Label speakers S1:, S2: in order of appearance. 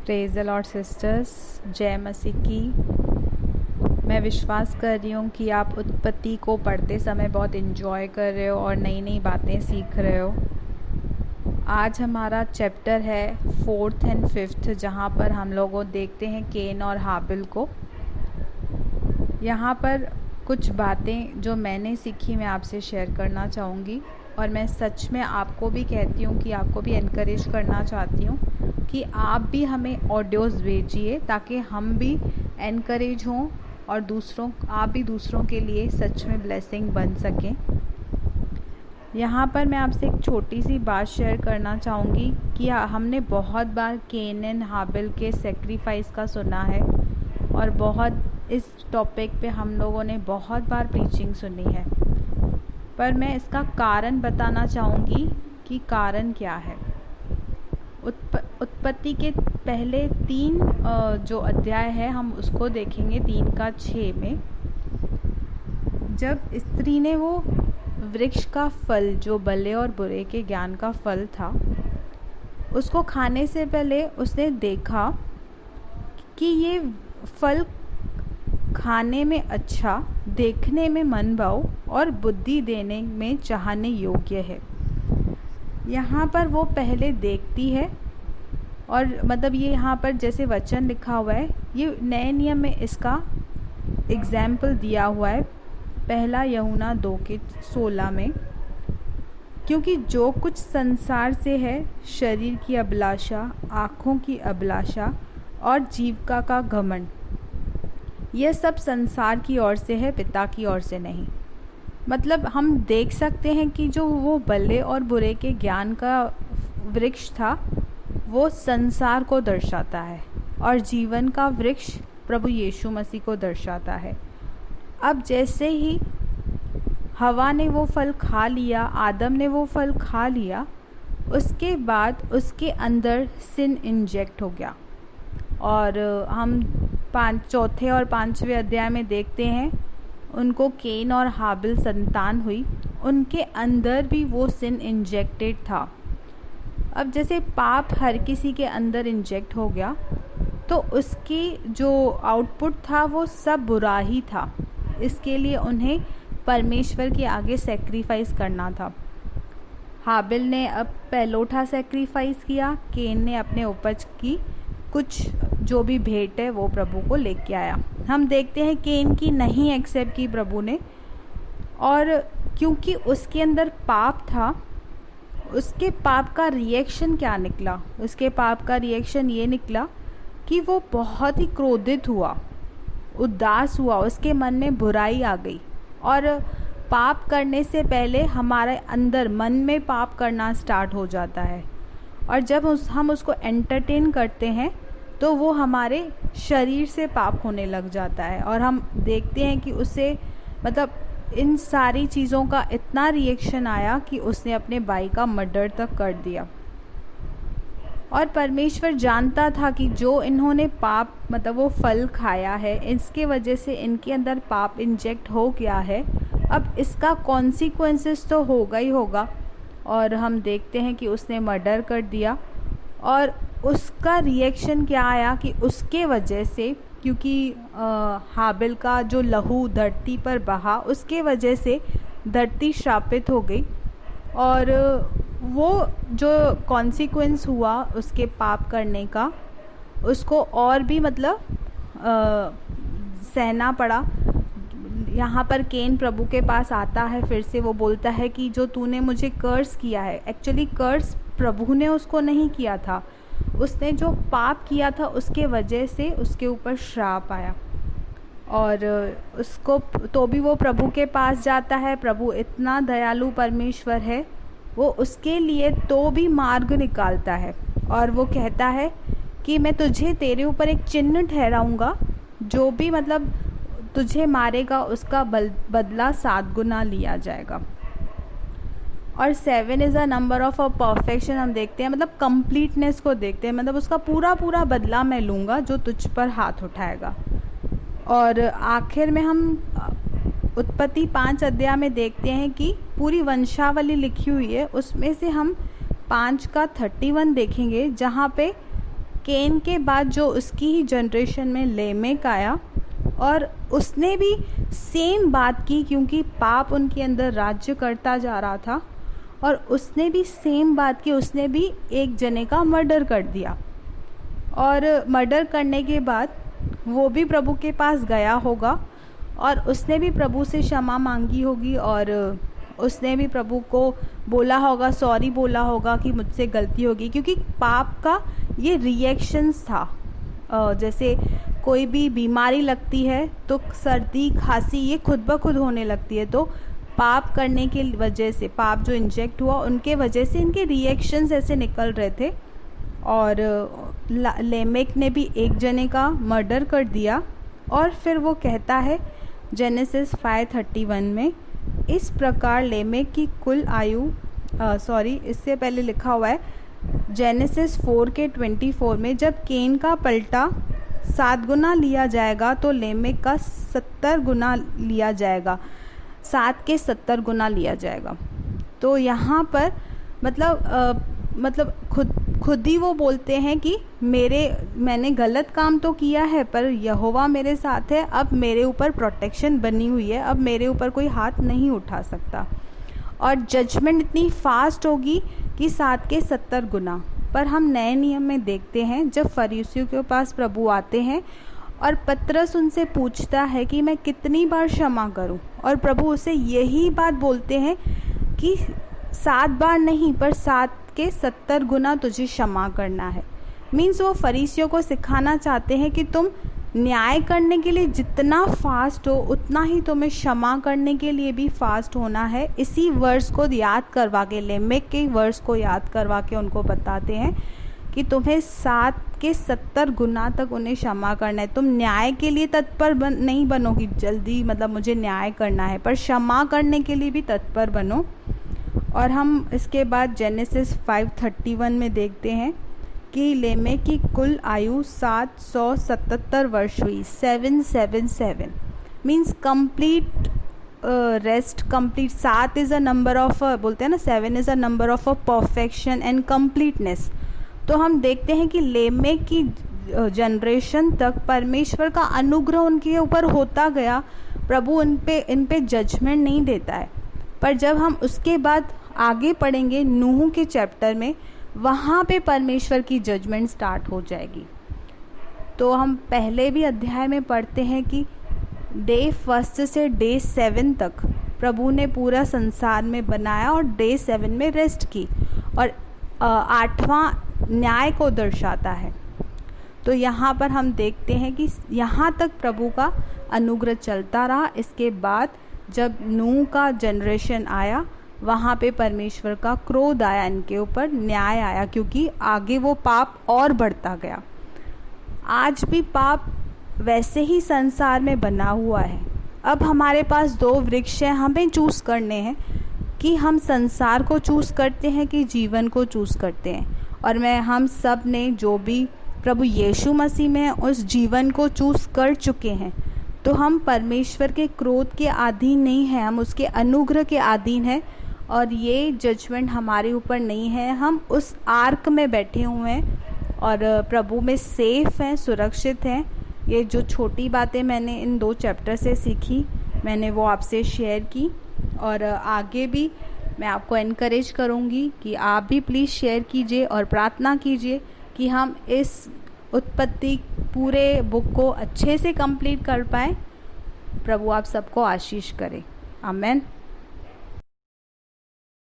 S1: Praise the Lord sisters, जय मसीह की। मैं विश्वास कर रही हूँ कि आप उत्पत्ति को पढ़ते समय बहुत इन्जॉय कर रहे हो और नई नई बातें सीख रहे हो। आज हमारा चैप्टर है 4th एंड 5th, जहाँ पर हम लोग देखते हैं केन और हाबिल को। यहाँ पर कुछ बातें जो मैंने सीखी मैं आपसे शेयर करना चाहूँगी, और मैं सच में आपको भी कहती हूँ कि आपको भी एनकरेज करना चाहती हूँ कि आप भी हमें ऑडियोज़ भेजिए ताकि हम भी एनकरेज हों और आप भी दूसरों के लिए सच में ब्लेसिंग बन सकें। यहाँ पर मैं आपसे एक छोटी सी बात शेयर करना चाहूँगी कि हमने बहुत बार केन एंड हाबिल के सेक्रीफाइस का सुना है और बहुत इस टॉपिक पे हम लोगों ने बहुत बार प्रीचिंग सुनी है, पर मैं इसका कारण बताना चाहूँगी कि कारण क्या है। उत्पत्ति के पहले 3 जो अध्याय है हम उसको देखेंगे, 3 का 6 में। जब स्त्री ने वो वृक्ष का फल जो भले और बुरे के ज्ञान का फल था उसको खाने से पहले उसने देखा कि ये फल खाने में अच्छा, देखने में मनभाऊ और बुद्धि देने में चाहने योग्य है। यहाँ पर वो पहले देखती है, और मतलब ये यहाँ पर जैसे वचन लिखा हुआ है, ये नए नियम में इसका एग्जाम्पल दिया हुआ है, पहला यूहन्ना 2:16 में। क्योंकि जो कुछ संसार से है, शरीर की अभिलाषा, आँखों की अभिलाषा और जीविका का घमंड, यह सब संसार की ओर से है, पिता की ओर से नहीं। मतलब हम देख सकते हैं कि जो वो भले और बुरे के ज्ञान का वृक्ष था वो संसार को दर्शाता है, और जीवन का वृक्ष प्रभु यीशु मसीह को दर्शाता है। अब जैसे ही हवा ने वो फल खा लिया, आदम ने वो फल खा लिया, उसके बाद उसके अंदर सिन इंजेक्ट हो गया। और हम 4थे और 5वें अध्याय में देखते हैं उनको केन और हाबिल संतान हुई, उनके अंदर भी वो सिन इंजेक्टेड था। अब जैसे पाप हर किसी के अंदर इंजेक्ट हो गया तो उसकी जो आउटपुट था वो सब बुरा ही था। इसके लिए उन्हें परमेश्वर के आगे सेक्रीफाइस करना था। हाबिल ने अब पहलोठा सेक्रीफाइस किया, केन ने अपने उपज की कुछ जो भी भेंट है वो प्रभु को लेके आया। हम देखते हैं केन की नहीं एक्सेप्ट की प्रभु ने, और क्योंकि उसके अंदर पाप था, उसके पाप का रिएक्शन क्या निकला? उसके पाप का रिएक्शन ये निकला कि वो बहुत ही क्रोधित हुआ, उदास हुआ, उसके मन में बुराई आ गई। और पाप करने से पहले हमारे अंदर मन में पाप करना स्टार्ट हो जाता है, और जब हम उसको एंटरटेन करते हैं तो वो हमारे शरीर से पाप होने लग जाता है। और हम देखते हैं कि उसे मतलब इन सारी चीज़ों का इतना रिएक्शन आया कि उसने अपने भाई का मर्डर तक कर दिया। और परमेश्वर जानता था कि जो इन्होंने पाप मतलब वो फल खाया है, इसके वजह से इनके अंदर पाप इंजेक्ट हो गया है, अब इसका कॉन्सिक्वेंसेस तो होगा ही होगा। और हम देखते हैं कि उसने मर्डर कर दिया, और उसका रिएक्शन क्या आया कि उसके वजह से, क्योंकि हाबिल का जो लहू धरती पर बहा, उसके वजह से धरती श्रापित हो गई। और वो जो कॉन्सिक्वेंस हुआ उसके पाप करने का, उसको और भी मतलब सहना पड़ा। यहाँ पर केन प्रभु के पास आता है, फिर से वो बोलता है कि जो तूने मुझे कर्स किया है, एक्चुअली कर्स प्रभु ने उसको नहीं किया था, उसने जो पाप किया था उसके वजह से उसके ऊपर श्राप आया। और उसको तो भी वो प्रभु के पास जाता है। प्रभु इतना दयालु परमेश्वर है, वो उसके लिए तो भी मार्ग निकालता है, और वो कहता है कि मैं तुझे तेरे ऊपर एक चिन्ह ठहराऊंगा, जो भी मतलब तुझे मारेगा उसका बदला 7 गुना लिया जाएगा। और 7 is a number of a perfection. हम देखते हैं मतलब कंप्लीटनेस को देखते हैं, मतलब उसका पूरा पूरा बदला मैं लूँगा जो तुझ पर हाथ उठाएगा। और आखिर में हम उत्पत्ति 5 अध्याय में देखते हैं कि पूरी वंशावली लिखी हुई है, उसमें से हम 5 का 31 देखेंगे, जहाँ पे केन के बाद जो उसकी ही जनरेशन में लेमेक आया, और उसने भी सेम बात की, क्योंकि पाप उनके अंदर राज्य करता जा रहा था, और उसने भी सेम बात की, उसने भी एक जने का मर्डर कर दिया। और मर्डर करने के बाद वो भी प्रभु के पास गया होगा और उसने भी प्रभु से क्षमा मांगी होगी, और उसने भी प्रभु को बोला होगा, सॉरी बोला होगा कि मुझसे गलती होगी, क्योंकि पाप का ये रिएक्शंस था। जैसे कोई भी बीमारी लगती है तो सर्दी खांसी ये खुद ब खुद होने लगती है, तो पाप करने की वजह से, पाप जो इंजेक्ट हुआ उनके वजह से इनके रिएक्शंस ऐसे निकल रहे थे। और लेमेक ने भी एक जने का मर्डर कर दिया। और फिर वो कहता है जेनेसिस 5:31 में, इस प्रकार लेमेक की कुल आयु इससे पहले लिखा हुआ है जेनेसिस 4:24 में, जब केन का पलटा 7 गुना लिया जाएगा तो लेमेक का 70 गुना लिया जाएगा, 7 के 70 गुना लिया जाएगा। तो यहाँ पर मतलब खुद ही वो बोलते हैं कि मैंने गलत काम तो किया है, पर यहोवा मेरे साथ है, अब मेरे ऊपर प्रोटेक्शन बनी हुई है, अब मेरे ऊपर कोई हाथ नहीं उठा सकता। और जजमेंट इतनी फास्ट होगी कि 7 के 70 गुना। पर हम नए नियम में देखते हैं जब फरीसियों के पास प्रभु आते हैं और पतरस उनसे पूछता है कि मैं कितनी बार क्षमा करूं, और प्रभु उसे यही बात बोलते हैं कि 7 बार नहीं, पर 7 के 70 गुना तुझे क्षमा करना है। मीन्स वो फरीसियों को सिखाना चाहते हैं कि तुम न्याय करने के लिए जितना फास्ट हो उतना ही तुम्हें क्षमा करने के लिए भी फास्ट होना है। इसी वर्स को याद करवा के, लेमेक के वर्स को याद करवा के उनको बताते हैं कि तुम्हें 7 के 70 गुना तक उन्हें क्षमा करना है। तुम न्याय के लिए तत्पर नहीं बनोगी जल्दी, मतलब मुझे न्याय करना है, पर क्षमा करने के लिए भी तत्पर बनो। और हम इसके बाद जेनेसिस 5:31 में देखते हैं कि लेमेक की कुल आयु 777 वर्ष हुई, 777 means complete rest, complete. 7 is a number of, बोलते हैं ना 7 is a number of a perfection and completeness. तो हम देखते हैं कि लेमेक की जनरेशन तक परमेश्वर का अनुग्रह उनके ऊपर होता गया। प्रभु इन पे जजमेंट नहीं देता है। पर जब हम उसके बाद आगे पढ़ेंगे नूह के चैप्टर में, वहाँ पे परमेश्वर की जजमेंट स्टार्ट हो जाएगी। तो हम पहले भी अध्याय में पढ़ते हैं कि डे 1 से डे 7 तक प्रभु ने पूरा संसार में बनाया और डे 7 में रेस्ट की, और 8वां न्याय को दर्शाता है। तो यहाँ पर हम देखते हैं कि यहाँ तक प्रभु का अनुग्रह चलता रहा। इसके बाद जब नूह का जनरेशन आया, वहाँ पे परमेश्वर का क्रोध आया, इनके ऊपर न्याय आया, क्योंकि आगे वो पाप और बढ़ता गया। आज भी पाप वैसे ही संसार में बना हुआ है। अब हमारे पास 2 वृक्ष हैं, हमें चूज़ करने हैं कि हम संसार को चूज़ करते हैं कि जीवन को चूज़ करते हैं। और हम सब ने जो भी प्रभु यीशु मसीह में उस जीवन को चूज़ कर चुके हैं। तो हम परमेश्वर के क्रोध के अधीन नहीं हैं, हम उसके अनुग्रह के अधीन हैं, और ये जजमेंट हमारे ऊपर नहीं है। हम उस आर्क में बैठे हुए हैं और प्रभु में सेफ हैं, सुरक्षित हैं। ये जो छोटी बातें मैंने इन 2 चैप्टर से सीखी, मैंने वो आपसे शेयर की, और आगे भी मैं आपको एनकरेज करूँगी कि आप भी प्लीज़ शेयर कीजिए और प्रार्थना कीजिए कि हम इस उत्पत्ति पूरे बुक को अच्छे से कंप्लीट कर पाएँ। प्रभु आप सबको आशीष करे। आमेन।